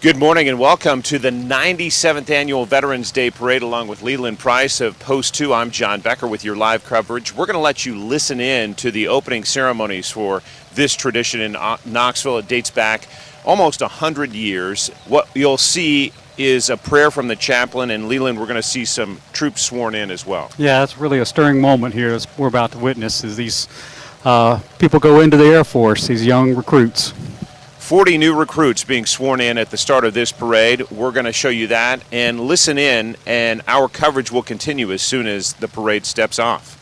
Good morning and welcome to the 97th Annual Veterans Day Parade along with Leland Price of Post 2. I'm John Becker with your live coverage. We're going to let you listen in to the opening ceremonies for this tradition in Knoxville. It dates back almost 100 years. What you'll see is a prayer from the chaplain, and Leland, we're going to see some troops sworn in as well. Yeah, it's really a stirring moment here as we're about to witness as these people go into the Air Force, these young recruits. 40 new recruits being sworn in at the start of this parade. We're going to show you that and listen in, and our coverage will continue as soon as the parade steps off.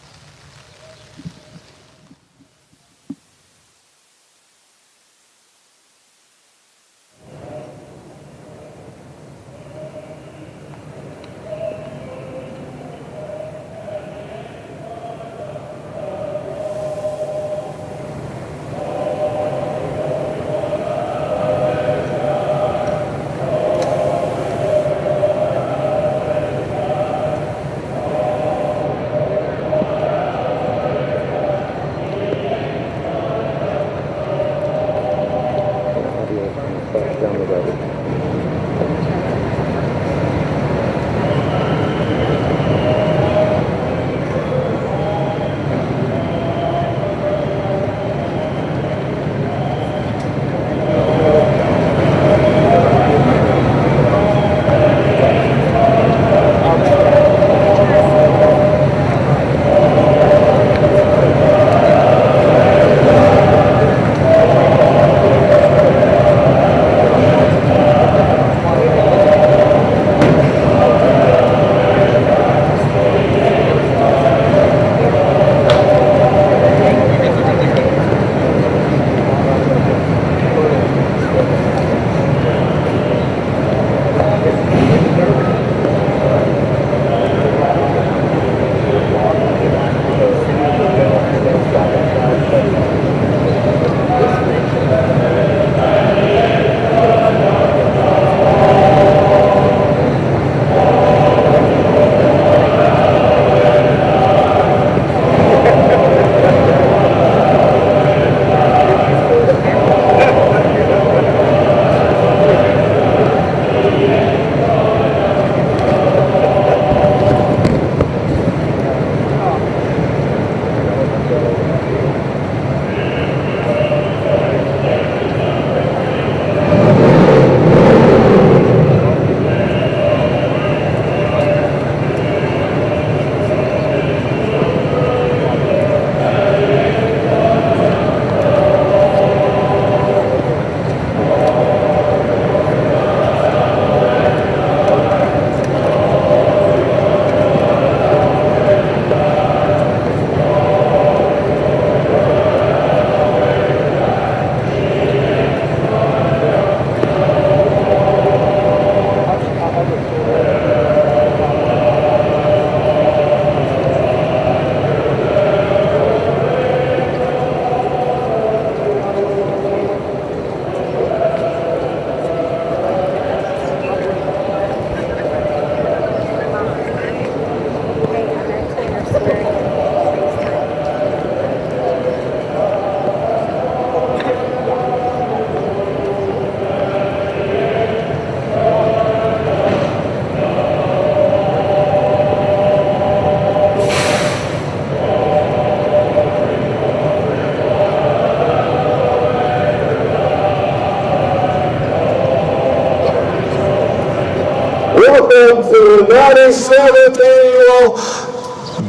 Welcome to the 97th Annual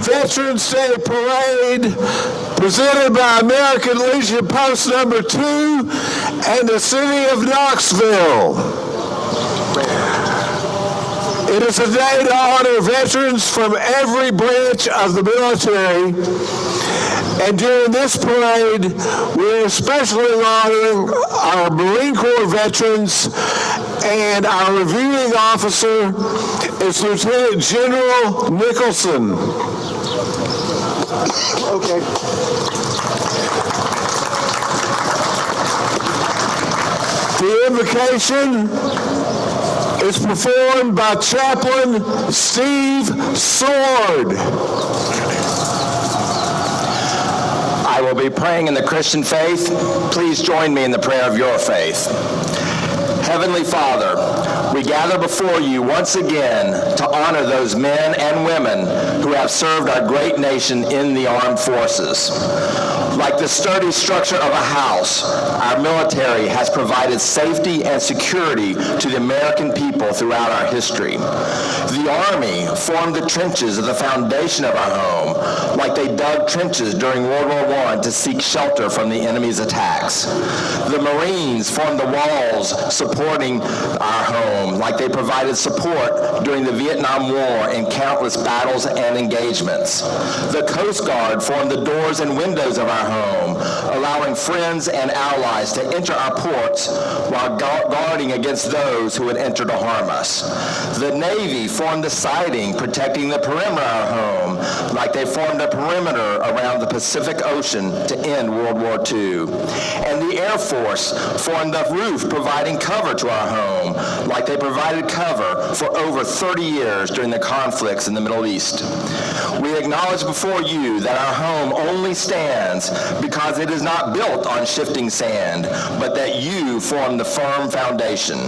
Veterans Day Parade presented by American Legion Post Number 2 and the City of Knoxville. It is a day to honor veterans from every branch of the military, and during this parade, we're especially honoring our Marine Corps veterans, and our reviewing officer is Lieutenant General Nicholson. Okay. The invocation is performed by Chaplain Steve Sword. I will be praying in the Christian faith. Please join me in the prayer of your faith. Heavenly Father, we gather before you once again to honor those men and women who have served our great nation in the armed forces. Like the sturdy structure of a house, our military has provided safety and security to the American people throughout our history. The Army formed the trenches of the foundation of our home, like they dug trenches during World War I to seek shelter from the enemy's attacks. The Marines formed the walls supporting our home, like they provided support during the Vietnam War in countless battles and engagements. The Coast Guard formed the doors and windows of our home, allowing friends and allies to enter our ports while guarding against those who would enter to harm us. The Navy formed the siding protecting the perimeter of our home, like they formed a perimeter around the Pacific Ocean to end World War II. And the Air Force formed the roof providing cover to our home, like they provided cover for over 30 years during the conflicts in the Middle East. We acknowledge before you that our home only stands because it is not built on shifting sand, but that you form the firm foundation.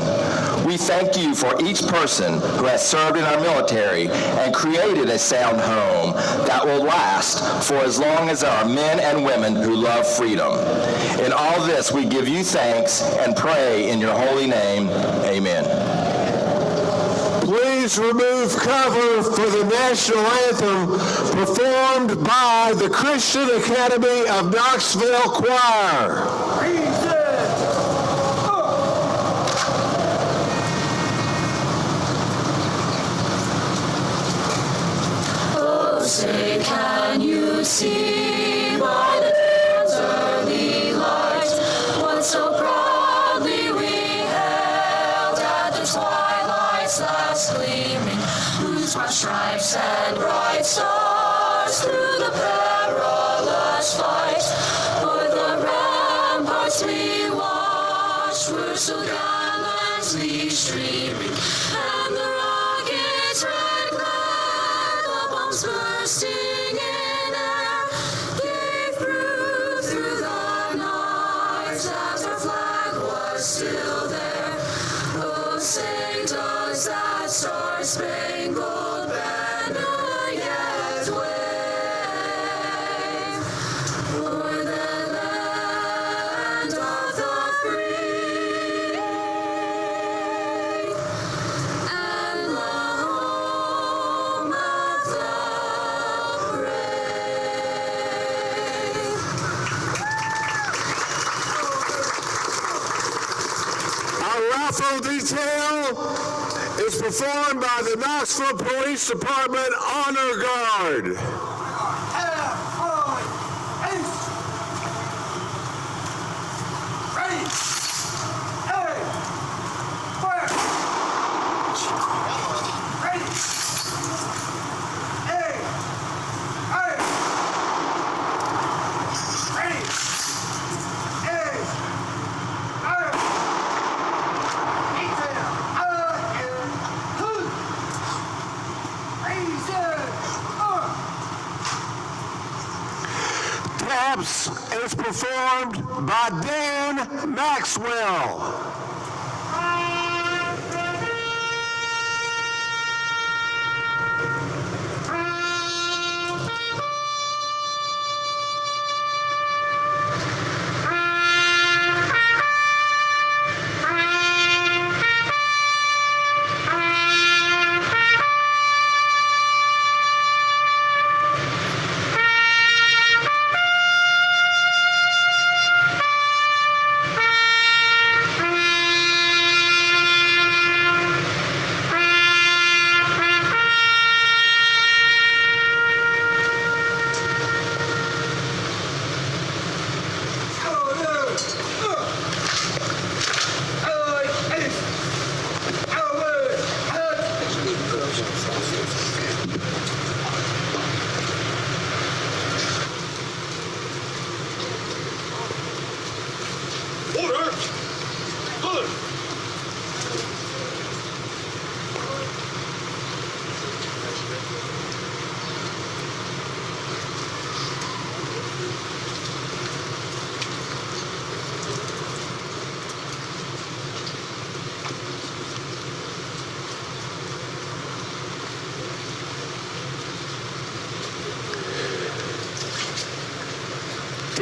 We thank you for each person who has served in our military and created a sound home that will last for as long as there are men and women who love freedom. In all this, we give you thanks and pray in your holy name. Amen. Please remove cover for the national anthem performed by the Christian Academy of Knoxville Choir. Say, can you see by the dawn's early light what so proudly we hailed at the twilight's last gleaming, whose broad stripes and bright stars through the perilous fight o'er the ramparts we watched were so gallantly streaming, and the rockets' red glare, the bombs bursting in air, gave proof through the night that our flag was still there. Oh, say does that star-spangled banner yet wave o'er the land of the free and the home of the brave? Our raffle detail is performed by the Knoxville Police Department Honor Guard. Taps is performed by Dan Maxwell.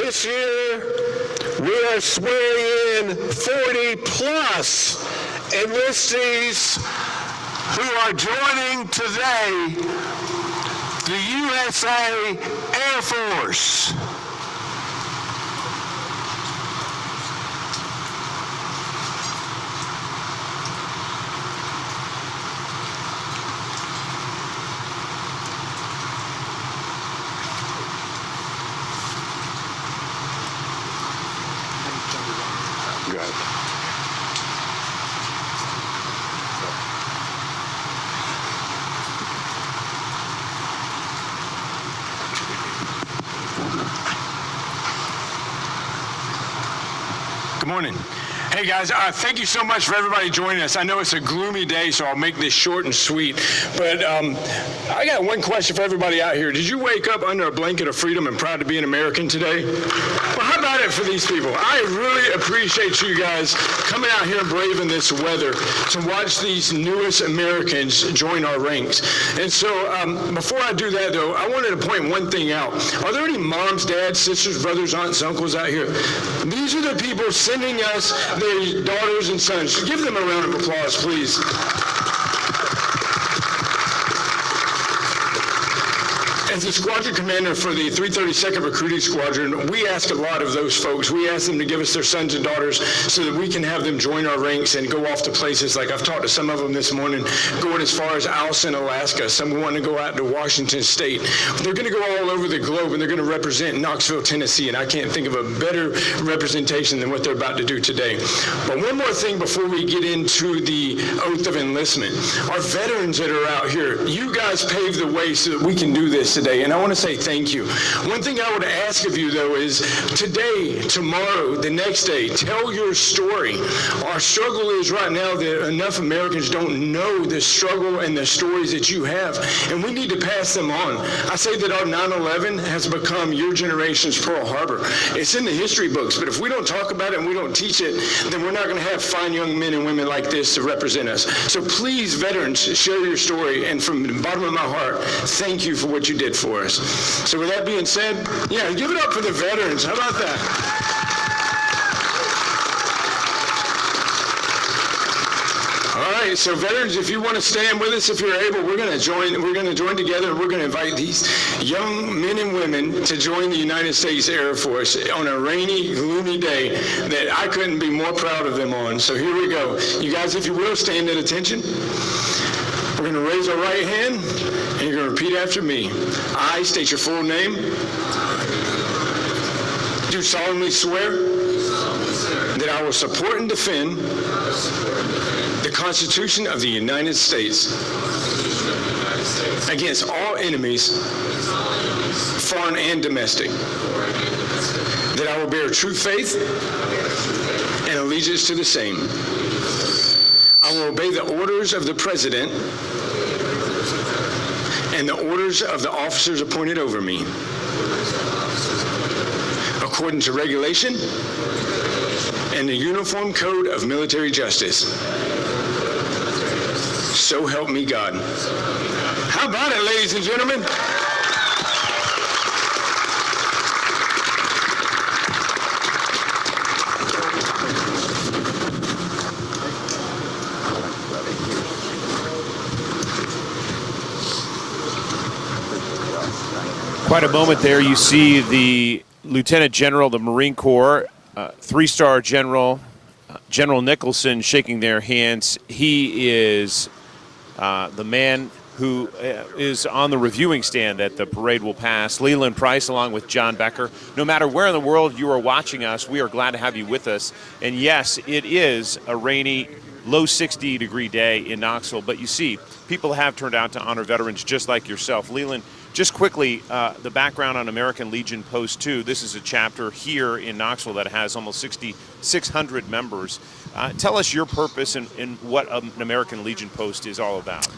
This year, we are swearing in 40-plus enlistees who are joining today the USA Air Force. Good morning. Hey guys, thank you so much for everybody joining us. I know it's a gloomy day, so I'll make this short and sweet. But I got one question for everybody out here. Did you wake up under a blanket of freedom and proud to be an American today? Well, how about it for these people? I really appreciate you guys coming out here and braving this weather to watch these newest Americans join our ranks. And so before I do that, though, I wanted to point one thing out. Are there any moms, dads, sisters, brothers, aunts, uncles out here? These are the people sending us their daughters and sons. Give them a round of applause, please. As the squadron commander for the 332nd Recruiting Squadron, we ask a lot of those folks. We ask them to give us their sons and daughters so that we can have them join our ranks and go off to places like I've talked to some of them this morning, going as far as Alison, Alaska. Some want to go out to Washington State. They're going to go all over the globe, and they're going to represent Knoxville, Tennessee, and I can't think of a better representation than what they're about to do today. But one more thing before we get into the oath of enlistment. Our veterans that are out here, you guys paved the way so that we can do this today, and I want to say thank you. One thing I would ask of you, though, is today, tomorrow, the next day, tell your story. Our struggle is right now that enough Americans don't know the struggle and the stories that you have, and we need to pass them on. I say that our 9/11 has become your generation's Pearl Harbor. It's in the history books, but if we don't talk about it and we don't teach it, then we're not going to have fine young men and women like this to represent us. So please, veterans, share your story, and from the bottom of my heart, thank you for what you did for us. So with that being said, yeah, give it up for the veterans. How about that? All right, so veterans, if you want to stand with us, if you're able, we're going to join together, and we're going to invite these young men and women to join the United States Air Force on a rainy, gloomy day that I couldn't be more proud of them on. So here we go. You guys, if you will, stand at attention. We're going to raise our right hand, and you're going to repeat after me. I state your full name. Do solemnly swear that I will support and defend the Constitution of the United States against all enemies, foreign and domestic. That I will bear true faith and allegiance to the same. I will obey the orders of the President and the orders of the officers appointed over me, according to regulation and the Uniform Code of Military Justice. So help me God. How about it, ladies and gentlemen? Quite a moment there. You see the Lieutenant General of the Marine Corps, three-star General, General Nicholson shaking their hands. He is the man who is on the reviewing stand that the parade will pass. Leland Price along with John Becker. No matter where in the world you are watching us, we are glad to have you with us. And yes, it is a rainy, low 60-degree day in Knoxville, but you see, people have turned out to honor veterans just like yourself. Leland, just quickly, the background on American Legion Post 2. This is a chapter here in Knoxville that has almost 600 members. Tell us your purpose and what an American Legion Post is all about.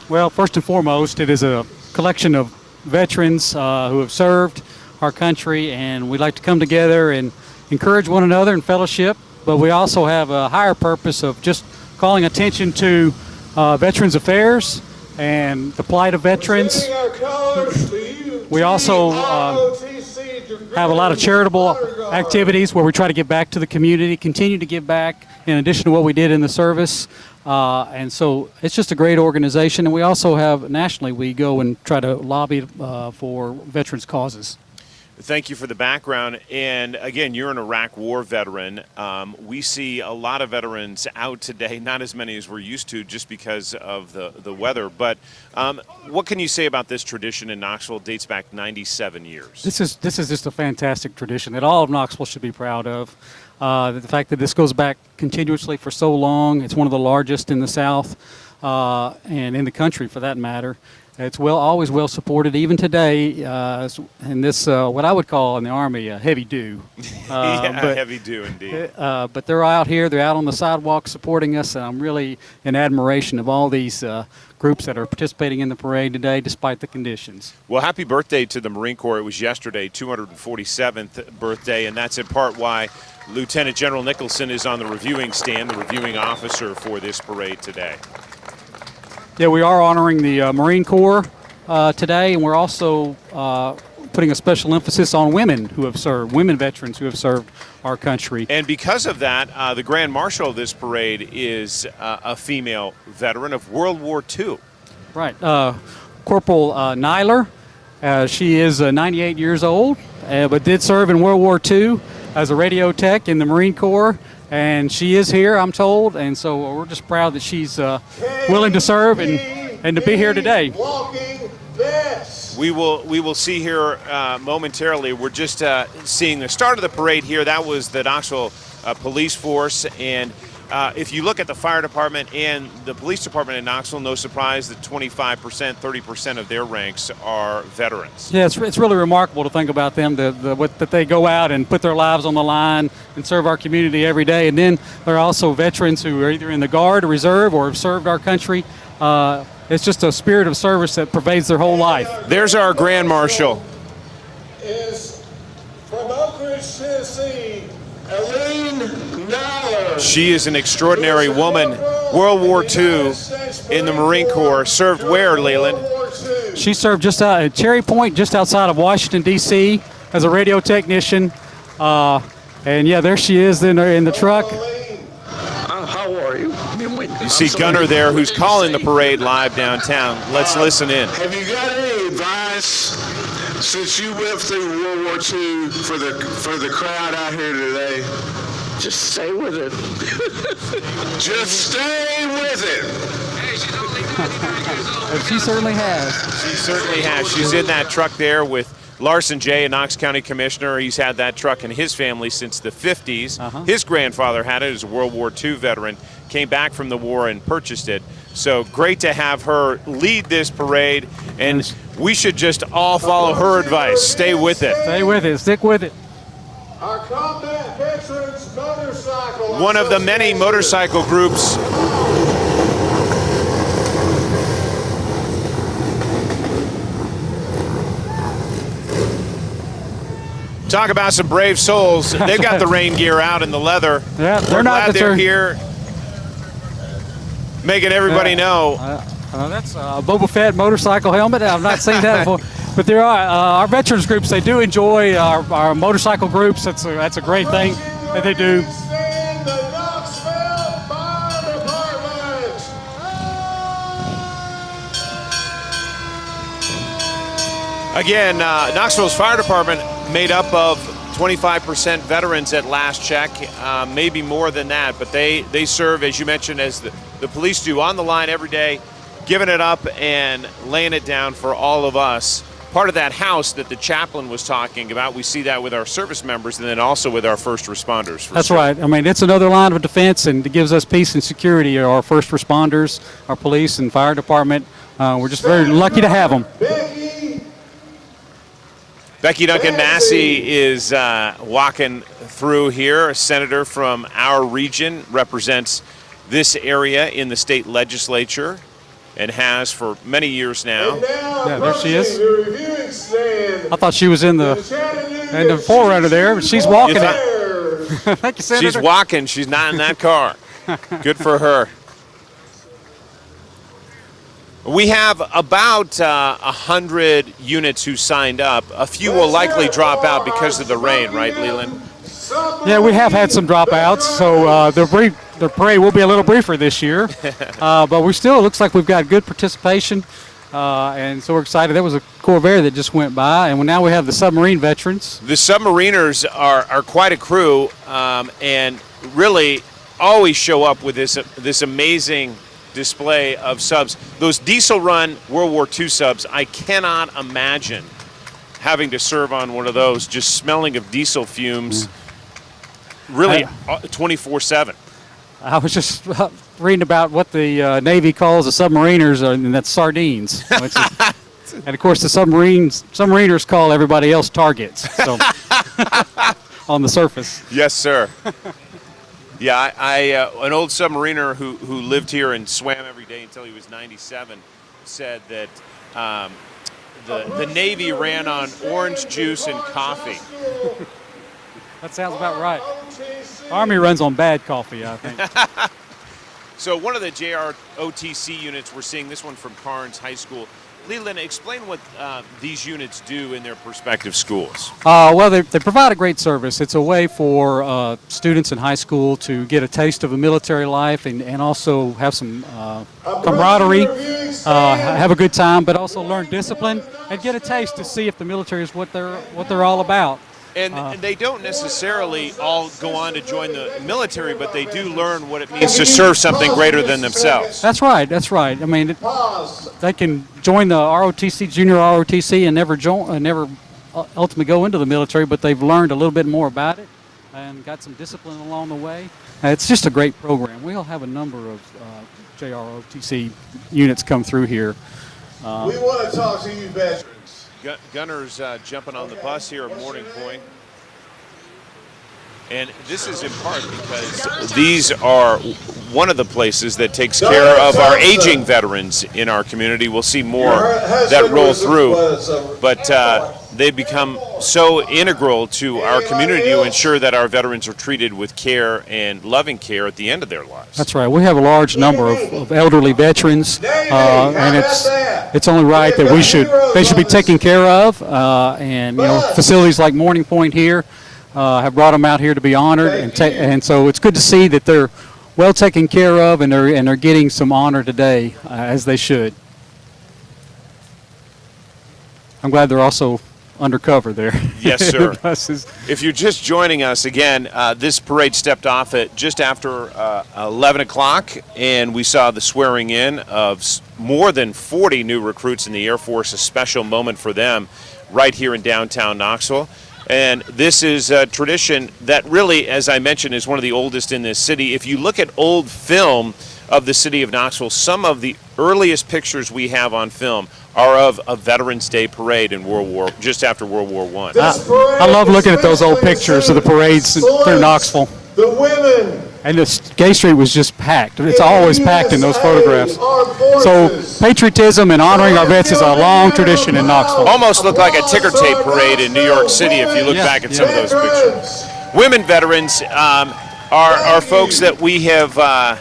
Well, first and foremost, it is a collection of veterans who have served our country, and we like to come together and encourage one another in fellowship, but we also have a higher purpose of just calling attention to Veterans Affairs and the plight of veterans. We also have a lot of charitable activities where we try to give back to the community, continue to give back in addition to what we did in the service. And so it's just a great organization. And we also have nationally, we go and try to lobby for veterans' causes. Thank you for the background. And again, you're an Iraq War veteran. We see a lot of veterans out today, not as many as we're used to just because of the weather. But what can you say about this tradition in Knoxville? It dates back 97 years. This is just a fantastic tradition that all of Knoxville should be proud of. The fact that this goes back continuously for so long. It's one of the largest in the South and in the country for that matter. It's always well supported, even today. And this, what I would call in the Army, a heavy do. Heavy do indeed. But they're out here. They're out on the sidewalk supporting us. And I'm really in admiration of all these groups that are participating in the parade today, despite the conditions. Well, happy birthday to the Marine Corps. It was yesterday, 247th birthday, and that's in part why Lieutenant General Nicholson is on the reviewing stand, the reviewing officer for this parade today. Yeah, we are honoring the Marine Corps today, and we're also putting a special emphasis on women who have served, women veterans who have served our country. And because of that, the Grand Marshal of this parade is a female veteran of World War II. Right. Corporal Nyler, she is 98 years old, but did serve in World War II as a radio tech in the Marine Corps. And she is here, I'm told, and so we're just proud that she's willing to serve and to be here today. We will see here momentarily. We're just seeing the start of the parade here. That was the Knoxville Police Force, and if you look at the fire department and the police department in Knoxville, no surprise that 25%, 30% of their ranks are veterans. Yeah, it's really remarkable to think about them, that they go out and put their lives on the line and serve our community every day. And then there are also veterans who are either in the Guard or Reserve or have served our country. It's just a spirit of service that pervades their whole life. There's our Grand Marshal. Is from Oak Ridge, Tennessee, Eileen Nyler. She is an extraordinary woman. World War II in the Marine Corps. Served where, Leland? She served just out at Cherry Point, just outside of Washington, D.C., as a radio technician. And yeah, there she is in the truck. How are you? You see Gunner there, who's calling the parade live downtown. Let's listen in. Have you got any advice since you went through World War II for the crowd out here today? Just stay with it. Just stay with it. She certainly has. She certainly has. She's in that truck there with Larson Jay, a Knox County commissioner. He's had that truck in his family since the 50s. His grandfather had it as a World War II veteran, came back from the war and purchased it. So great to have her lead this parade, and we should just all follow her advice. Stay with it. Stay with it. Stick with it. Our Combat Veterans Motorcycle. One of the many motorcycle groups. Talk about some brave souls. They've got the rain gear out and the leather. Yeah, We're not glad they're here, making everybody know. That's a Boba Fett motorcycle helmet. I've not seen that before. But there are our veterans groups. They do enjoy our motorcycle groups. That's a great thing that they do. The Knoxville Fire Department. Again, Knoxville's fire department made up of 25% veterans at last check, maybe more than that, but they serve, as you mentioned, as the police do, on the line every day, giving it up and laying it down for all of us. Part of that house that the chaplain was talking about, we see that with our service members and then also with our first responders. That's right. I mean, it's another line of defense, and it gives us peace and security. Our first responders, our police and fire department, we're just very lucky to have them. Becky Duncan Massey is walking through here. A senator from our region, represents this area in the state legislature and has for many years now. Yeah, there she is. I thought she was in the forerunner there, but she's walking it. Thank you, Senator. She's walking. She's not in that car. Good for her. We have about 100 units who signed up. A few will likely drop out because of the rain, right, Leland? Yeah, we have had some dropouts, so the parade will be a little briefer this year. But we still, it looks like we've got good participation, and so we're excited. There was a Corvair that just went by, and now we have the submarine veterans. The submariners are quite a crew, and really always show up with this amazing display of subs. Those diesel run World War II subs, I cannot imagine having to serve on one of those, just smelling of diesel fumes, really 24/7. I was just reading about what the Navy calls the submariners, and that's sardines. And of course, the submariners call everybody else targets. So on the surface. Yes, sir. Yeah, I an old submariner who lived here and swam every day until he was 97 said that the Navy ran on orange juice and coffee. That sounds about right. Army runs on bad coffee, I think. So one of the JROTC units, we're seeing this one from Carnes High School. Leland, explain what these units do in their respective schools. Well, they provide a great service. It's a way for students in high school to get a taste of a military life and also have some camaraderie, have a good time, but also learn discipline and get a taste to see if the military is what they're all about. And they don't necessarily all go on to join the military, but they do learn what it means to serve something greater than themselves. That's right. That's right. I mean, they can join the ROTC, junior ROTC, and never ultimately go into the military, but they've learned a little bit more about it and got some discipline along the way. It's just a great program. We'll have a number of JROTC units come through here. We want to talk to you veterans. Gunners jumping on the bus here at Morning Point. And this is in part because these are one of the places that takes care of our aging veterans in our community. We'll see more that roll through, but they become so integral to our community to ensure that our veterans are treated with care and loving care at the end of their lives. That's right. We have a large number of elderly veterans, and it's only right that they should be taken care of. And facilities like Morning Point here have brought them out here to be honored, and so it's good to see that they're well taken care of and they're getting some honor today, as they should. I'm glad they're also undercover there. Yes, sir. If you're just joining us again, this parade stepped off at just after 11 o'clock, and we saw the swearing in of more than 40 new recruits in the Air Force, a special moment for them right here in downtown Knoxville. And this is a tradition that really, as I mentioned, is one of the oldest in this city. If you look at old film of the city of Knoxville, some of the earliest pictures we have on film are of a Veterans Day parade in just after World War I. I love looking at those old pictures of the parades through Knoxville. The women. And the Gay Street was just packed. It's always packed in those photographs. So patriotism and honoring our vets is a long tradition in Knoxville. Almost looked like a ticker tape parade in New York City if you look back at some of those pictures. Women veterans are folks that we have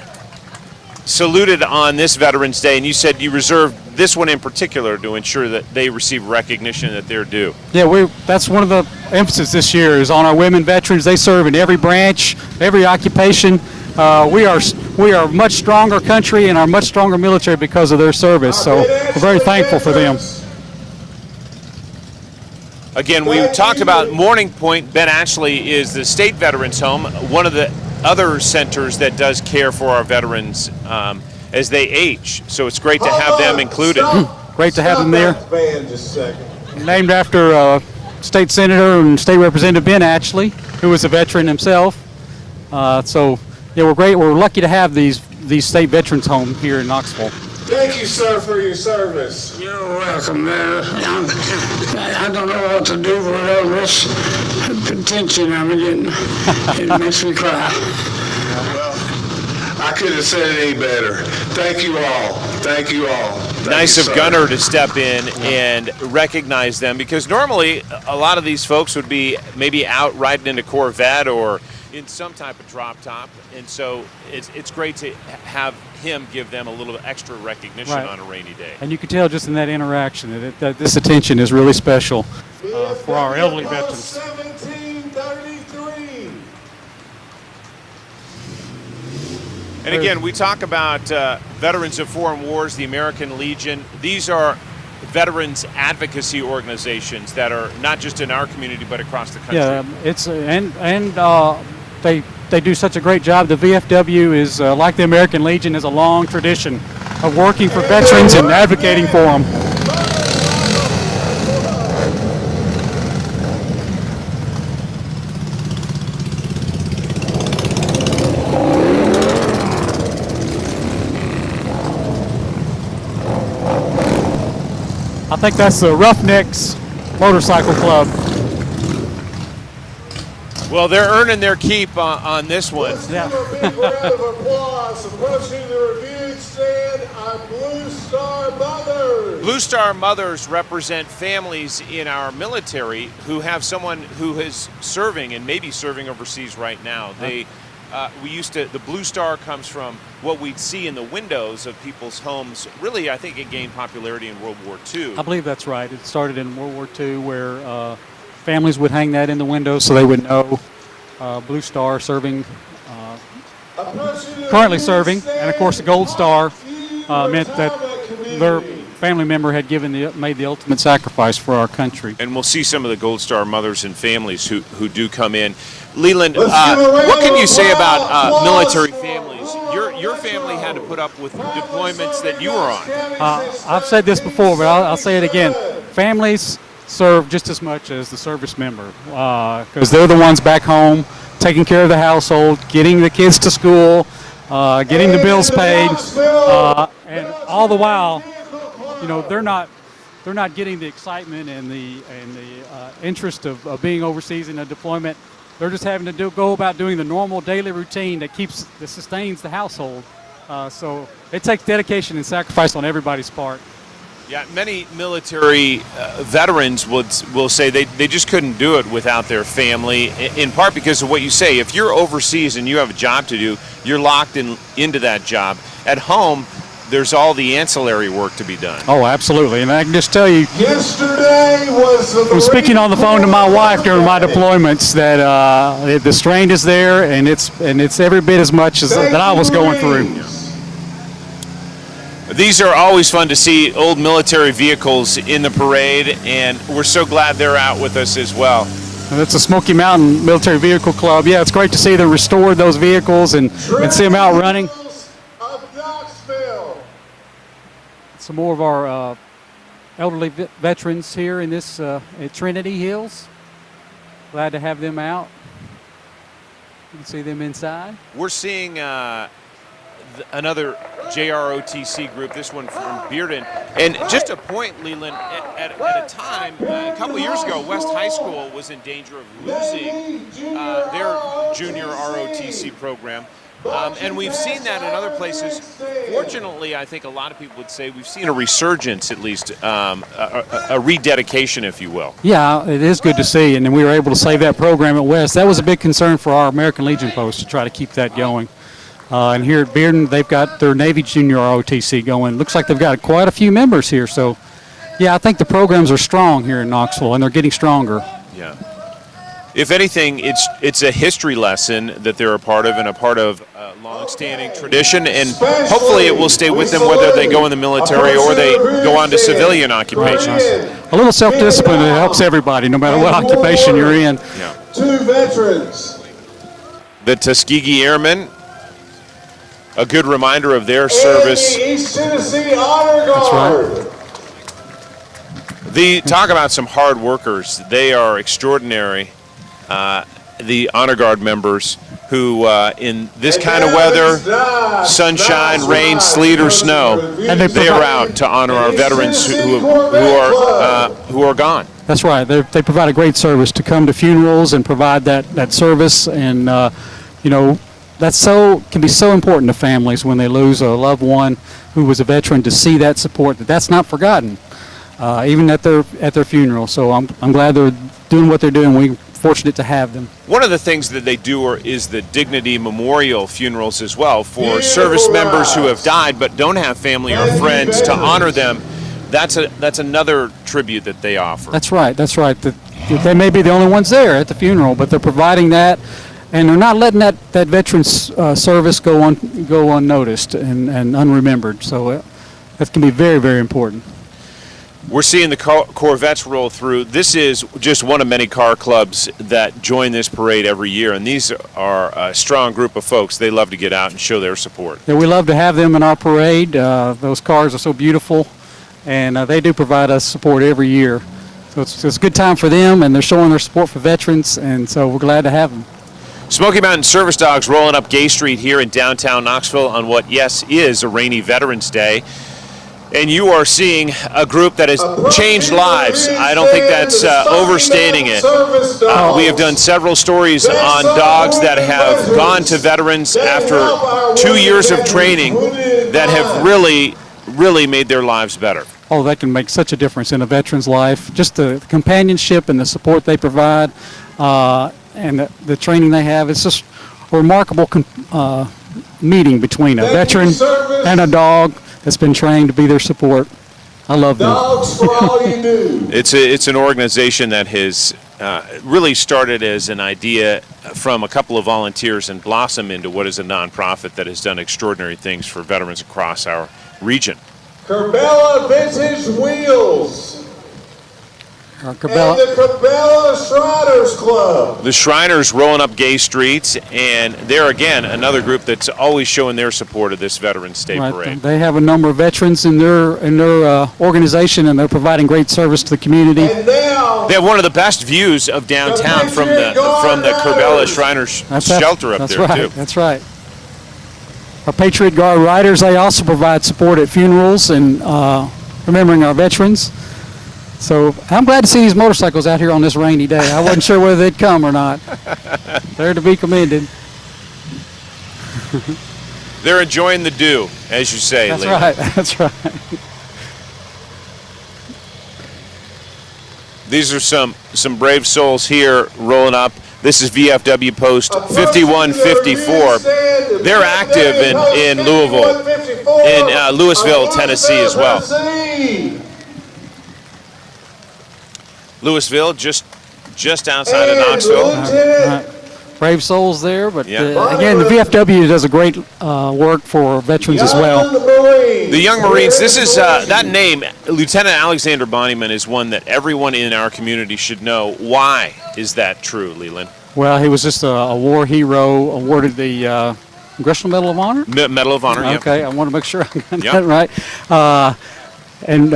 saluted on this Veterans Day, and you said you reserved this one in particular to ensure that they receive recognition that they're due. Yeah, that's one of the emphasis this year is on our women veterans. They serve in every branch, every occupation. We are a much stronger country and are much stronger military because of their service. So we're very thankful for them. Again, we talked about Morning Point. Ben Ashley is the state veterans home, one of the other centers that does care for our veterans as they age. So it's great to have them included. Great to have them there. Named after State Senator and State Representative Ben Ashley, who was a veteran himself. So yeah, we're great. We're lucky to have these state veterans home here in Knoxville. Thank you, sir, for your service. You're welcome, man. I don't know what to do with all this attention I'm getting. It makes me cry. Well, I couldn't have said it any better. Thank you all. Thank you all. Nice of Gunner to step in and recognize them, because normally a lot of these folks would be maybe out riding in a Corvette or in some type of drop top, and so it's great to have him give them a little extra recognition Right. on a rainy day. And you can tell just in that interaction that this attention is really special for our elderly veterans. 1733. And again, we talk about Veterans of Foreign Wars, the American Legion. These are veterans advocacy organizations that are not just in our community but across the country. Yeah, it's they do such a great job. The VFW is like the American Legion, has a long tradition of working for veterans and advocating for them. I think that's the Roughnecks Motorcycle Club. Well, they're earning their keep on this one. Yeah. Give a big round of applause. Approaching the reviewing stand are Blue Star Mothers. Blue Star Mothers represent families in our military who have someone who is serving and maybe serving overseas right now. The Blue Star comes from what we'd see in the windows of people's homes. Really, I think it gained popularity in World War II. I believe that's right. It started in World War II where families would hang that in the window so they would know Blue Star serving, currently serving, and of course the Gold Star meant that their family member had made the ultimate sacrifice for our country. And we'll see some of the Gold Star mothers and families who do come in. Leland, what can you say about military families? Your family had to put up with deployments that you were on. I've said this before, but I'll say it again. Families serve just as much as the service member because they're the ones back home taking care of the household, getting the kids to school, getting the bills paid, and all the while, they're not getting the excitement and the interest of being overseas in a deployment. They're just having to go about doing the normal daily routine that sustains the household. So it takes dedication and sacrifice on everybody's part. Yeah, many military veterans will say they just couldn't do it without their family, in part because of what you say. If you're overseas and you have a job to do, you're locked into that job. At home, there's all the ancillary work to be done. Oh, absolutely. And I can just tell you, Yesterday was the I was speaking on the phone to my wife during my deployments that the strain is there, and it's every bit as much as that I was going through. These are always fun to see, old military vehicles in the parade, and we're so glad they're out with us as well. And it's a Smoky Mountain Military Vehicle Club. Yeah, it's great to see them restore those vehicles and see them out running. of Knoxville. Some more of our elderly veterans here in this at Trinity Hills. Glad to have them out. You can see them inside. We're seeing another JROTC group, this one from Bearden. And just a point, Leland, at a time, a couple of years ago, West High School was in danger of losing their junior ROTC program. And we've seen that in other places. Fortunately, I think a lot of people would say we've seen a resurgence, at least, a rededication, if you will. Yeah, it is good to see, and we were able to save that program at West. That was a big concern for our American Legion post to try to keep that going. And here at Bearden, they've got their Navy Junior ROTC going. Looks like they've got quite a few members here. So, yeah, I think the programs are strong here in Knoxville, and they're getting stronger. Yeah. If anything, it's a history lesson that they're a part of, and a part of long-standing tradition, and hopefully it will stay with them whether they go in the military or they go on to civilian occupations. A little self-discipline, it helps everybody, no matter what occupation you're in. Yeah. 2 veterans. The Tuskegee Airmen, a good reminder of their service. East Tennessee Honor Guard. That's Talk about some hard workers. They are extraordinary. The Honor Guard members who, in this kind of weather, sunshine, rain, sleet, or snow, they are out to honor our veterans who are gone. That's right. They provide a great service to come to funerals and provide that service, and can be so important to families when they lose a loved one who was a veteran, to see that support, that's not forgotten, even at their funeral. So I'm glad they're doing what they're doing. We fortunate to have them. One of the things that they do is the Dignity Memorial funerals as well for service members who have died but don't have family or friends to honor them. That's another tribute that they offer. That's right. That's right. They may be the only ones there at the funeral, but they're providing that, and they're not letting that veterans service go unnoticed and unremembered. So that can be very, very important. We're seeing the Corvettes roll through. This is just one of many car clubs that join this parade every year, and these are a strong group of folks. They love to get out and show their support. Yeah, we love to have them in our parade. Those cars are so beautiful, and they do provide us support every year. So it's a good time for them, and they're showing their support for veterans, and so we're glad to have them. Smoky Mountain Service Dogs rolling up Gay Street here in downtown Knoxville on what, yes, is a rainy Veterans Day. And you are seeing a group that has changed lives. I don't think that's overstating it. We have done several stories on dogs that have gone to veterans after 2 years of training that have really, really made their lives better. Oh, that can make such a difference in a veteran's life. Just the companionship and the support they provide and the training they have. It's just a remarkable meeting between a veteran and a dog that's been trained to be their support. I love them. Dogs for all you do. It's an organization that has really started as an idea from a couple of volunteers and blossomed into what is a nonprofit that has done extraordinary things for veterans across our region. Cabela Vintage Wheels. And Cabela. the Cabela Shriners Club. The Shriners rolling up Gay Streets, and they're again another group that's always showing their support of this Veterans Day Parade. They have a number of veterans in their organization, and they're providing great service to the community. And now, They have one of the best views of downtown from the Cabela Shriners shelter up That's there right. too. That's right. Our Patriot Guard riders, they also provide support at funerals and remembering our veterans. So I'm glad to see these motorcycles out here on this rainy day. I wasn't sure whether they'd come or not. They're to be commended. They're enjoying the dew, as you say, That's Leland. right. That's right. These are some brave souls here rolling up. This is VFW Post 5154. They're active in Louisville, in Louisville, Tennessee as well. Louisville, just outside of Knoxville. Brave souls there, but Yeah. again, the VFW does a great work for veterans as well. The Young Marines, this is, that name, Lieutenant Alexander Bonnyman, is one that everyone in our community should know. Why is that true, Leland? Well, he was just a war hero, awarded the Congressional Medal of Honor. Medal of Honor, yep. Okay, I want to make sure I got Yep. that right. And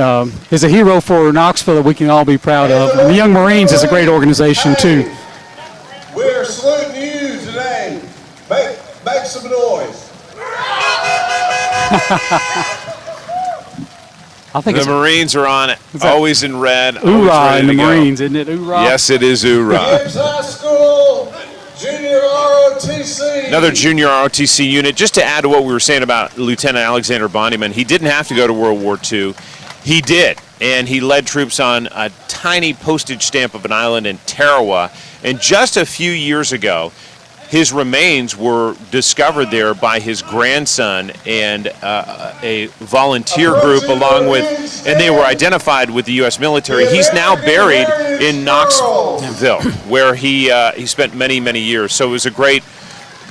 is a hero for Knoxville that we can all be proud of. And the Young Marines is a great organization too. We're saluting you today. Make some noise. I think The it's Marines are on it, that always in red. always hoorah ready in the to go. Marines, isn't it? Hoorah. Yes, it is hoorah. Gibbs High School Junior ROTC. Another junior ROTC unit. Just to add to what we were saying about Lieutenant Alexander Bonnyman, he didn't have to go to World War II. He did, and he led troops on a tiny postage stamp of an island in Tarawa. And just a few years ago, his remains were discovered there by his grandson and a volunteer group along with, and they were identified with the U.S. military. He's now buried in Knoxville, where he spent many, many years. So it was a great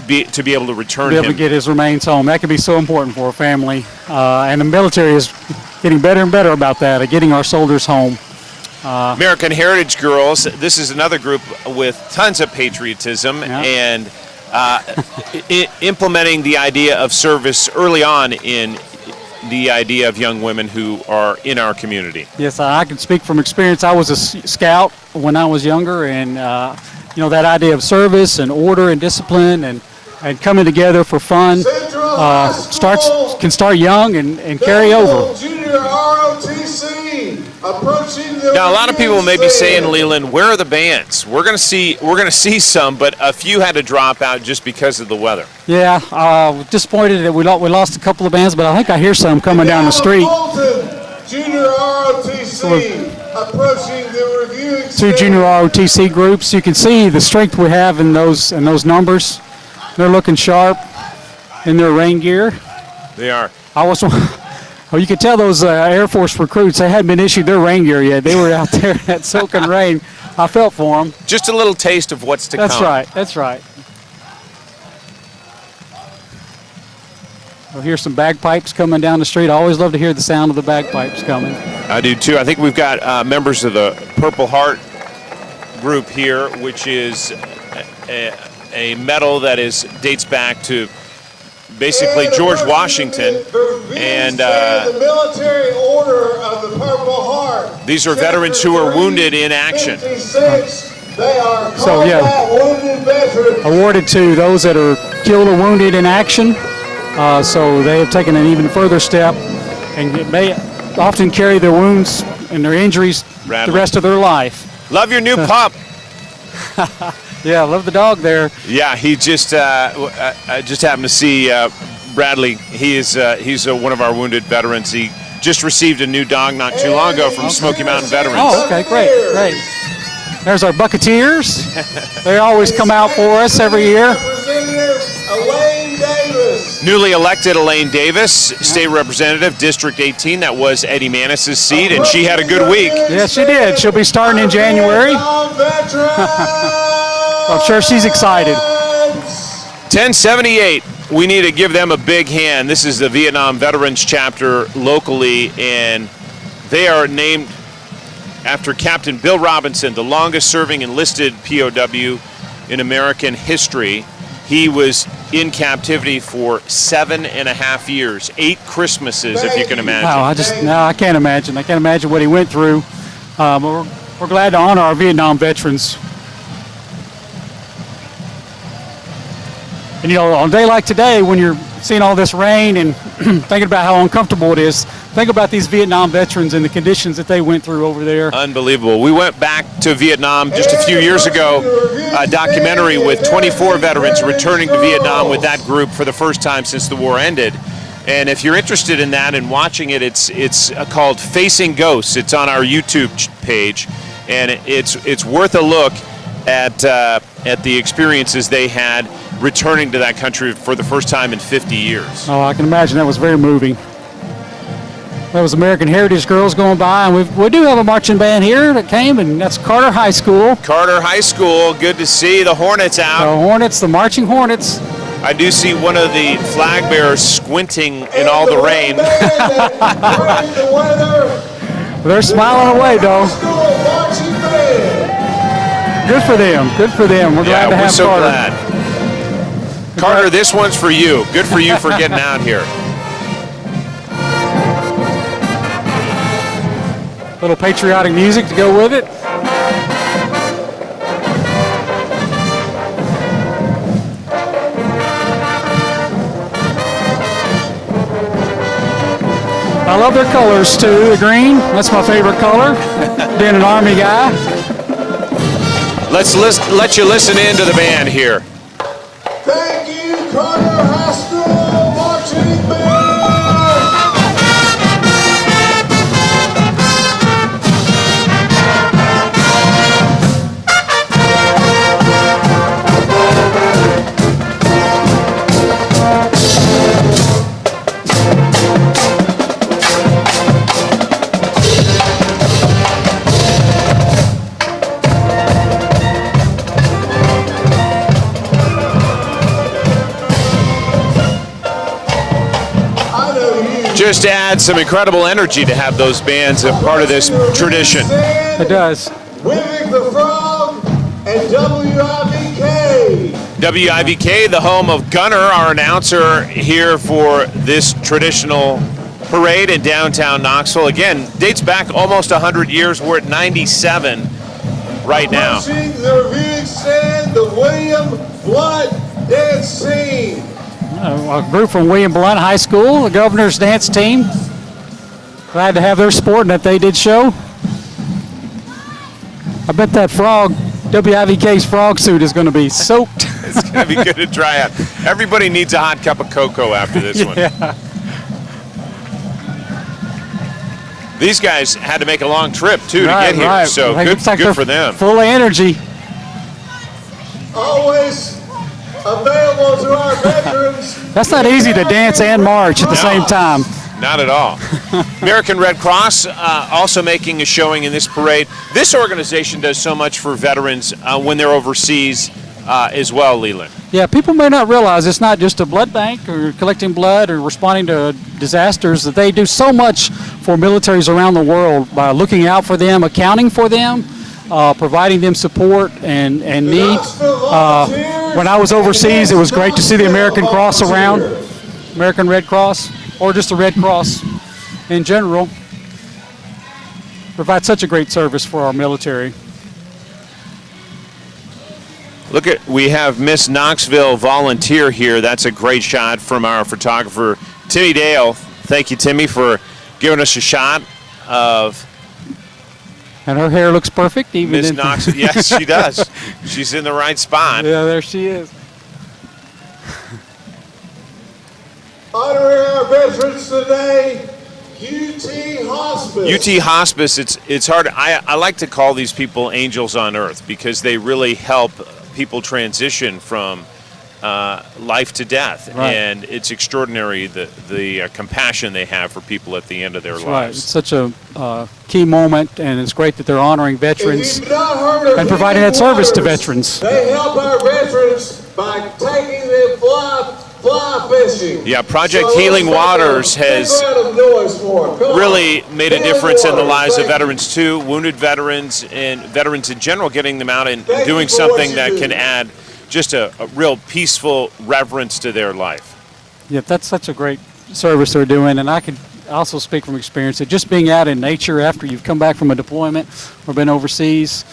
to be able to return Be able to him. get his remains home. That can be so important for a family. And the military is getting better and better about that, of getting our soldiers home. American Heritage Girls, this is another group with tons of patriotism and implementing the idea of service early on in the idea of young women who are in our community. Yes, I can speak from experience. I was a scout when I was younger, and that idea of service and order and discipline and coming together for fun can start young and carry over. Junior ROTC approaching the Now, a lot of people may be saying, Leland, where are the bands? We're going to see some, but a few had to drop out just because of the weather. Yeah, disappointed that we lost a couple of bands, but I think I hear some coming down the street. Junior ROTC approaching the reviewing two junior ROTC groups. You can see the strength we have in those numbers. They're looking sharp in their rain gear. They are. Well, you could tell those Air Force recruits, they hadn't been issued their rain gear yet. They were out there in that soaking rain. I felt for them. Just a little taste of what's to come. That's right. We'll hear some bagpipes coming down the street. I always love to hear the sound of the bagpipes coming. I do too. I think we've got members of the Purple Heart group here, which is a medal that dates back to basically George Washington, and the military order of the Purple Heart. These are veterans who were wounded in action. 56, they are So, yeah. combat wounded veterans. Awarded to those that are killed or wounded in action. So they have taken an even further step and may often carry their wounds and their injuries the rest of their life. Love your new pup. Yeah, I love the dog there. Yeah, he just I just happened to see Bradley. He's one of our wounded veterans. He just received a new dog not too long ago from Smoky Mountain Veterans. Oh, okay, great. There's our Bucketeers. They always come out for us every year. Representative Elaine Davis. Newly elected Elaine Davis, state representative, District 18. That was Eddie Manis's seat, and she had a good week. Yes, she did. She'll be starting in January. I'm sure she's excited. 1078. We need to give them a big hand. This is the Vietnam Veterans chapter locally, and they are named after Captain Bill Robinson, the longest serving enlisted POW in American history. He was in captivity for 7.5 years, 8 Christmases, if you can imagine. Wow, I can't imagine. I can't imagine what he went through. We're glad to honor our Vietnam veterans. And on a day like today, when you're seeing all this rain and thinking about how uncomfortable it is, think about these Vietnam veterans and the conditions that they went through over there. Unbelievable. We went back to Vietnam just a few years ago, a documentary with 24 veterans returning to Vietnam with that group for the first time since the war ended. And if you're interested in that and watching it, it's called Facing Ghosts. It's on our YouTube page, and it's worth a look at the experiences they had returning to that country for the first time in 50 years. Oh, I can imagine that was very moving. That was American Heritage Girls going by, and we do have a marching band here that came, and that's Carter High School. Carter High School, good to see the Hornets out. The Hornets, the marching Hornets. I do see one of the flag bearers squinting in all the rain. They're smiling away, though. Good for them. Good for them. We're glad to have we're so Carter. glad. Carter, this one's for you. Good for you for getting out here. Little patriotic music to go with it. I love their colors too, the green. That's my favorite color, being an Army guy. Let's let you listen in to the band here. Thank you, Carter High School Marching Band. Just adds some incredible energy to have those bands a part of this tradition. It does. Wivik the Frog and WIVK. WIVK, the home of Gunner, our announcer here for this traditional parade in downtown Knoxville. Again, dates back almost 100 years. We're at 97 right now. Approaching the reviewing stand, the William Blunt dance team. A group from William Blunt High School, the governor's dance team. Glad to have their sport and that they did show. I bet that frog, WIVK's frog suit is going to be soaked. It's going to be good to dry out. Everybody needs a hot cup of cocoa after this one. These guys had to make a long trip too to Right, get here, right. so Like, good, looks like good they're for them. Full of energy. Always available to our veterans. That's not easy to dance and march at the same time. Not at all. American Red Cross also making a showing in this parade. This organization does so much for veterans when they're overseas as well, Leland. Yeah, people may not realize it's not just a blood bank or collecting blood or responding to disasters, that they do so much for militaries around the world by looking out for them, accounting for them, providing them support and need. When I was overseas, it was great to see the American Cross around, American Red Cross, or just the Red Cross in general. Provide such a great service for our military. We have Miss Knoxville volunteer here. That's a great shot from our photographer, Timmy Dale. Thank you, Timmy, for giving us a shot of And her hair looks perfect, even Miss in Knoxville. Yes, she does. She's in the right spot. Yeah, there she is. Honoring our veterans today, UT Hospice. UT Hospice, it's hard. I like to call these people angels on earth because they really help people transition from life to death. Right. And it's extraordinary the compassion they have for people at the end of their That's right. lives. It's such a key moment, and it's great that they're honoring veterans If you've not heard of and providing that Healing service to Waters, veterans. They help our veterans by taking them fly fishing. Yeah, Project So Healing let's make Waters a big has round of noise for 'em. Come on. really made a Healing difference in the Waters, lives of thank you. veterans too, wounded veterans and veterans in general, getting them out and Thank you doing for what something you that do. can add just a real peaceful reverence to their life. Yeah, that's such a great service they're doing, and I could also speak from experience that just being out in nature after you've come back from a deployment or been overseas,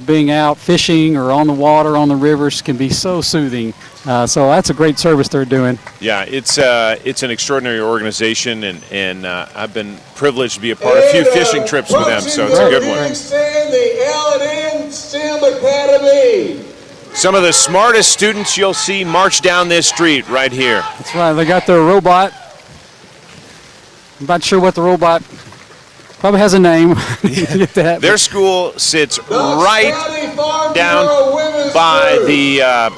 being out fishing or on the water, on the rivers can be so soothing. So that's a great service they're doing. Yeah, it's an extraordinary organization, and I've been privileged to be a part of a few fishing trips with them, so it's a good one. Extend the L&N STEM Academy. Some of the smartest students you'll see march down this street right here. That's right. They got their robot. I'm not sure what the robot probably has a name. Get that. Their school sits Knox right County Farm down Bureau Women's by Group. the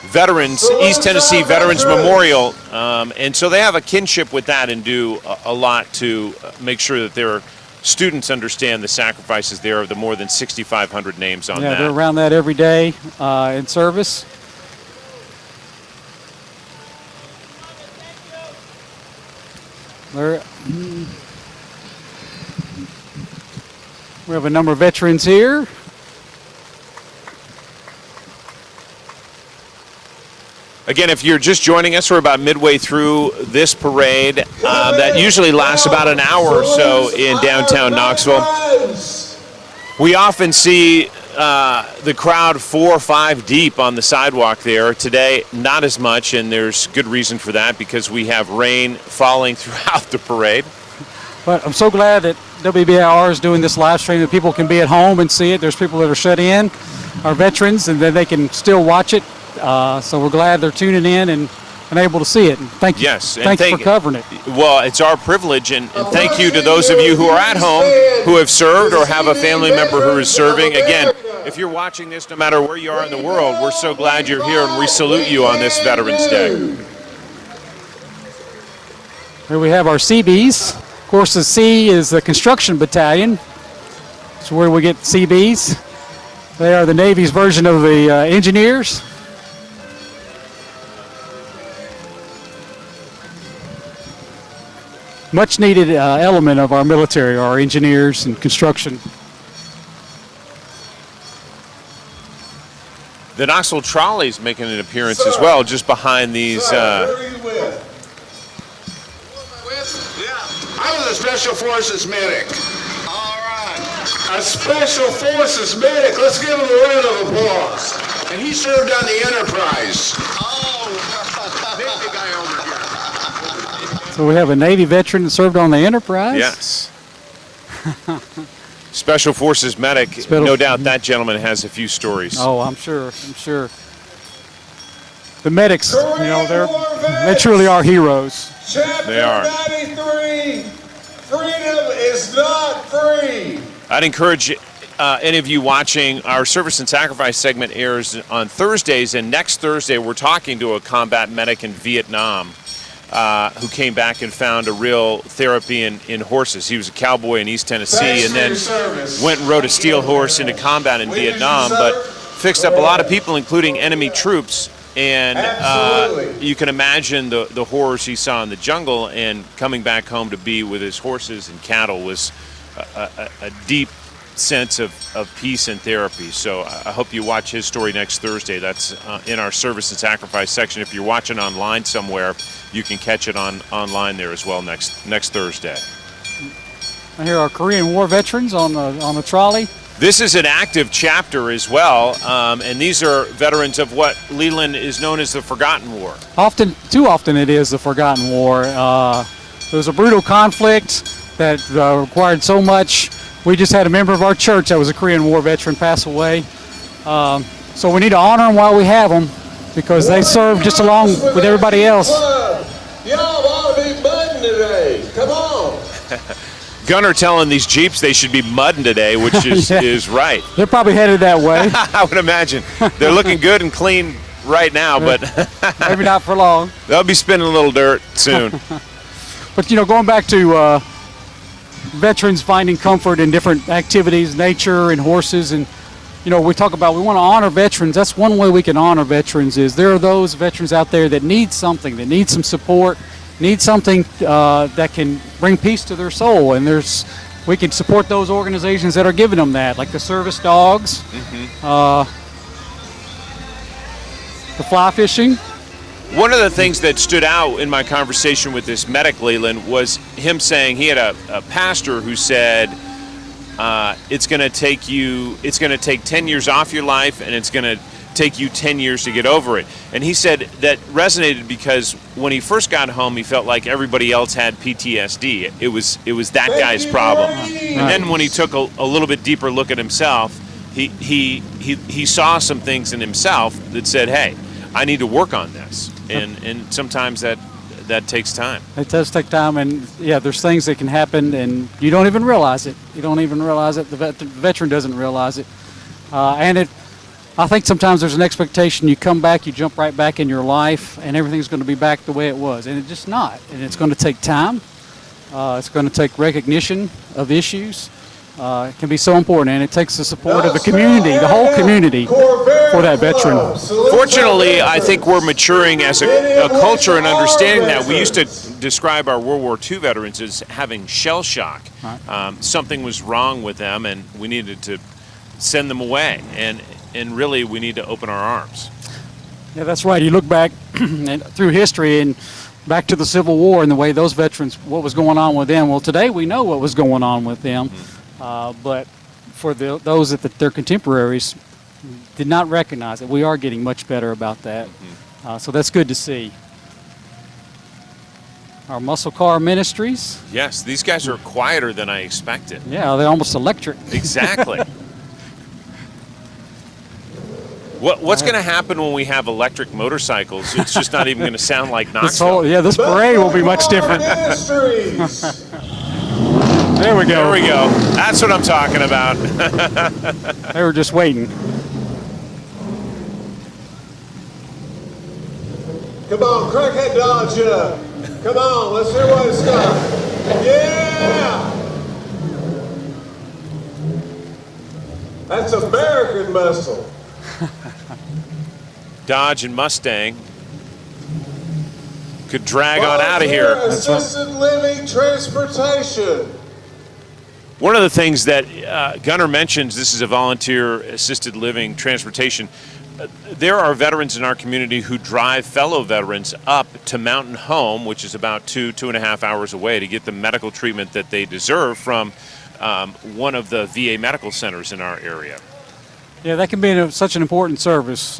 Veterans, East Tennessee Veterans Memorial, and so they have a kinship with that and do a lot to make sure that their students understand the sacrifices there of the more than 6,500 names on Yeah, that. they're around that every day in service. There, we have a number of veterans here. Again, if you're just joining us, we're about midway through this parade that usually lasts about an hour or so in downtown Knoxville. We often see the crowd 4 or 5 deep on the sidewalk there. Today, not as much, and there's good reason for that because we have rain falling throughout the parade. But I'm so glad that WBIR is doing this live stream that people can be at home and see it. There's people that are shut in, our veterans, and then they can still watch it. So we're glad they're tuning in and able to see it. And thank you. Yes, and thank you for covering it. Well, it's our privilege, and thank you to those of you who are at home who have served or have a family member who is serving. Again, if you're watching this, no matter where you are in the world, we're so glad you're here, and we salute you on this Veterans Day. Here we have our CBs. Of course, the C is the construction battalion. It's where we get CBs. They are the Navy's version of the engineers. Much needed element of our military, our engineers and construction. The Knoxville Trolley's making an appearance as well, just behind these. Who are you with? I was a Special Forces medic. All right. A Special Forces medic. Let's give him a round of applause. And he served on the Enterprise. Big guy over here. So we have a Navy veteran that served on the Enterprise. Yes. Special Forces medic. No doubt that gentleman has a few stories. Oh, I'm sure. I'm sure. The medics, you know, they truly are heroes. Chapter They are. 93, Freedom is not free. I'd encourage any of you watching, our Service and Sacrifice segment airs on Thursdays, and next Thursday we're talking to a combat medic in Vietnam who came back and found a real therapy in horses. He was a cowboy in East Tennessee and then went and rode a steel horse into combat in Vietnam, but fixed up a lot of people, including enemy troops. And you can imagine the horrors he saw in the jungle, and coming back home to be with his horses and cattle was a deep sense of peace and therapy. So I hope you watch his story next Thursday. That's in our Service and Sacrifice section. If you're watching online somewhere, you can catch it online there as well next Thursday. I hear our Korean War veterans on the trolley. This is an active chapter as well, and these are veterans of what Leland is known as the Forgotten War. Too often it is the Forgotten War. It was a brutal conflict that required so much. We just had a member of our church that was a Korean War veteran pass away. So we need to honor them while we have them, because they served just along with everybody else. Y'all ought to be budding today. Come on. Gunner telling these Jeeps they should be mudding today, which is, Yeah. is right. They're probably headed that way. I would imagine. They're looking good and clean right now, but Maybe not for long. they'll be spinning a little dirt soon. But, going back to veterans finding comfort in different activities, nature and horses, and, we talk about we want to honor veterans. That's one way we can honor veterans is there are those veterans out there that need something, that need some support, need something that can bring peace to their soul. And we can support those organizations that are giving them that, like the service dogs, the fly fishing. One of the things that stood out in my conversation with this medic, Leland, was him saying he had a pastor who said it's going to take 10 years off your life, and it's going to take you 10 years to get over it. And he said that resonated because when he first got home, he felt like everybody else had PTSD. It was that guy's problem. And then when he took a little bit deeper look at himself, he saw some things in himself that said, hey, I need to work on this. And sometimes that takes time. It does take time, and there's things that can happen, and you don't even realize it. You don't even realize it. The veteran doesn't realize it. I think sometimes there's an expectation. You come back, you jump right back in your life, and everything's going to be back the way it was, and it's just not. And it's going to take time. It's going to take recognition of issues. It can be so important, and it takes the support of the community, the whole community, for that veteran. Fortunately, I think we're maturing as a culture and understanding that. We used to describe our World War II veterans as having shell shock. Something was wrong with them, and we needed to send them away. And really, we need to open our arms. Yeah, that's right. You look back through history and back to the Civil War and the way those veterans, what was going on with them. Well, today we know what was going on with them. But for those that their contemporaries did not recognize it, we are getting much better about that. So that's good to see. Our muscle car ministries. Yes, these guys are quieter than I expected. Yeah, they're almost electric. Exactly. What's going to happen when we have electric motorcycles? It's just not even going to sound like Knoxville. This parade will be much different. There we go. There we go. That's what I'm talking about. They were just waiting. Come on, crackhead Dodge up. Come on, let's hear what it's got. Yeah! That's American muscle. Dodge and Mustang could drag on out of here. Assisted living transportation. One of the things that Gunner mentions, this is a volunteer assisted living transportation. There are veterans in our community who drive fellow veterans up to Mountain Home, which is about 2.5 hours away, to get the medical treatment that they deserve from one of the VA medical centers in our area. Yeah, that can be such an important service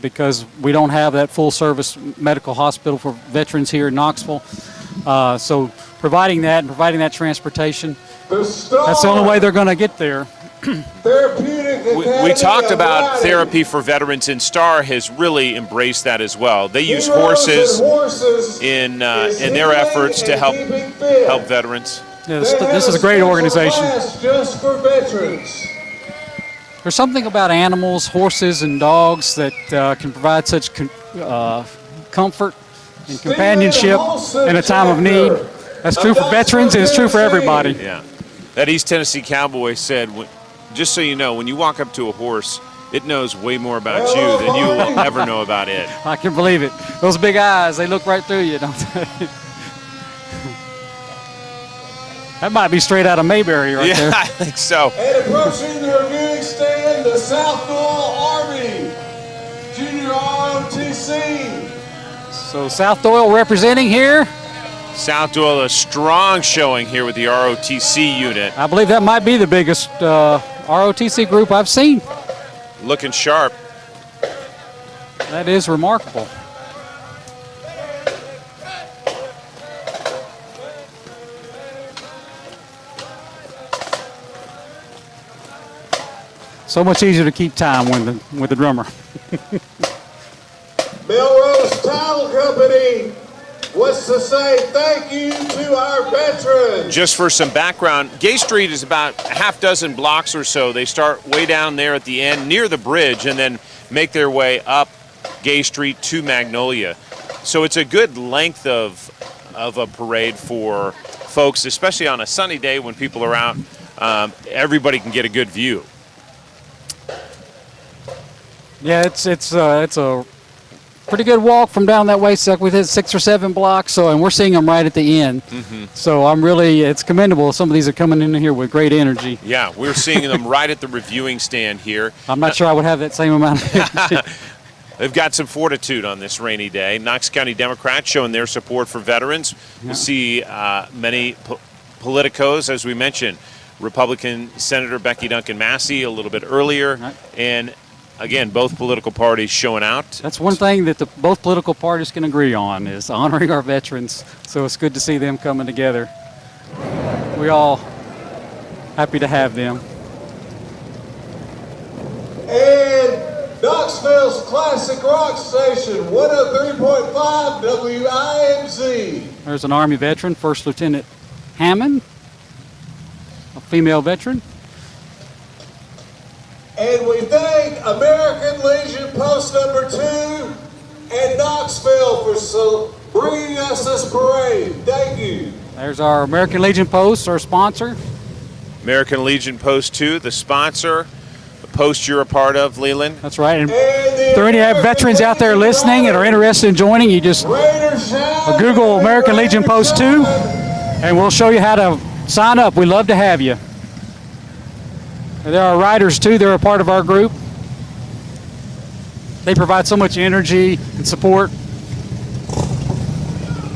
because we don't have that full service medical hospital for veterans here in Knoxville. So providing that and providing that transportation, that's the only way they're going to get there. We talked about therapy for veterans, and STAR has really embraced that as well. They use horses in their efforts to help veterans. This is a great organization. Just for veterans. There's something about animals, horses, and dogs that can provide such comfort and companionship in a time of need. That's true for veterans, and it's true for everybody. Yeah. That East Tennessee cowboy said, just so you know, when you walk up to a horse, it knows way more about you than you will ever know about it. I can believe it. Those big eyes, they look right through you, don't they? That might be straight out of Mayberry right there. Yeah, I think so. And approaching the reviewing stand, the South Doyle Army Junior ROTC. So South Doyle representing here. South Doyle, a strong showing here with the ROTC unit. I believe that might be the biggest ROTC group I've seen. Looking sharp. That is remarkable. So much easier to keep time with the drummer. Melrose Tile Company wants to say thank you to our veterans. Just for some background, Gay Street is about a half dozen blocks or so. They start way down there at the end near the bridge and then make their way up Gay Street to Magnolia. So it's a good length of a parade for folks, especially on a sunny day when people are out. Everybody can get a good view. Yeah, it's a pretty good walk from down that way. So we hit 6 or 7 blocks, and we're seeing them right at the end. Mm-hmm. So it's commendable. Some of these are coming in here with great energy. Yeah, we're seeing them right at the reviewing stand here. I'm not sure I would have that same amount of energy. They've got some fortitude on this rainy day. Knox County Democrats showing their support for veterans. We'll see many politicos, as we mentioned. Republican Senator Becky Duncan Massey a little bit earlier, Right. and again, both political parties showing out. That's one thing that both political parties can agree on is honoring our veterans. So it's good to see them coming together. We all happy to have them. And Knoxville's classic rock station, 103.5 WIMZ. There's an Army veteran, First Lieutenant Hammond, a female veteran. And we thank American Legion Post number 2 and Knoxville for bringing us this parade. Thank you. There's our American Legion Post, our sponsor. American Legion Post 2, the sponsor, the post you're a part of, Leland. That's right. And if there are any veterans out there listening and are interested in joining, you just Google American Legion Post 2, and we'll show you how to sign up. We'd love to have you. And there are riders, too. They're a part of our group. They provide so much energy and support.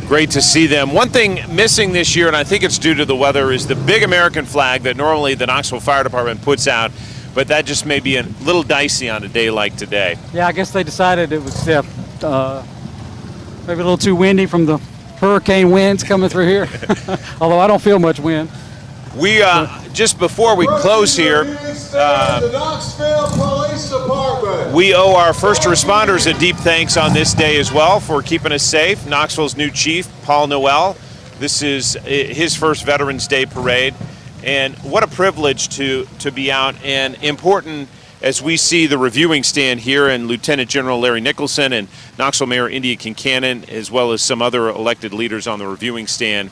Great to see them. One thing missing this year, and I think it's due to the weather, is the big American flag that normally the Knoxville Fire Department puts out, but that just may be a little dicey on a day like today. Yeah, I guess they decided it was maybe a little too windy from the hurricane winds coming through here. Although I don't feel much wind. We, just before we close here, The Knoxville Police Department. we owe our first responders a deep thanks on this day as well for keeping us safe. Knoxville's new chief, Paul Noel. This is his first Veterans Day parade. And what a privilege to be out, and important as we see the reviewing stand here, and Lieutenant General Larry Nicholson and Knoxville Mayor India Kincannon, as well as some other elected leaders on the reviewing stand,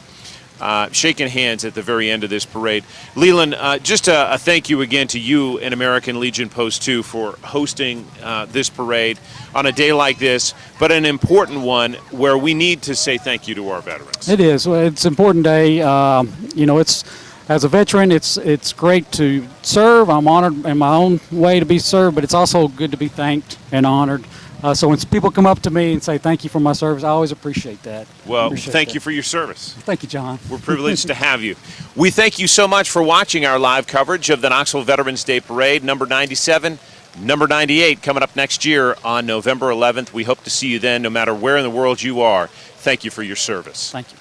shaking hands at the very end of this parade. Leland, just a thank you again to you and American Legion Post 2 for hosting this parade on a day like this, but an important one where we need to say thank you to our veterans. It is. It's an important day. It's as a veteran, it's great to serve. I'm honored in my own way to be served, but it's also good to be thanked and honored. So when people come up to me and say thank you for my service, I always appreciate that. Well, thank you for your service. Thank you, John. We're privileged to have you. We thank you so much for watching our live coverage of the Knoxville Veterans Day Parade, number 97, number 98, coming up next year on November 11th. We hope to see you then, no matter where in the world you are. Thank you for your service. Thank you.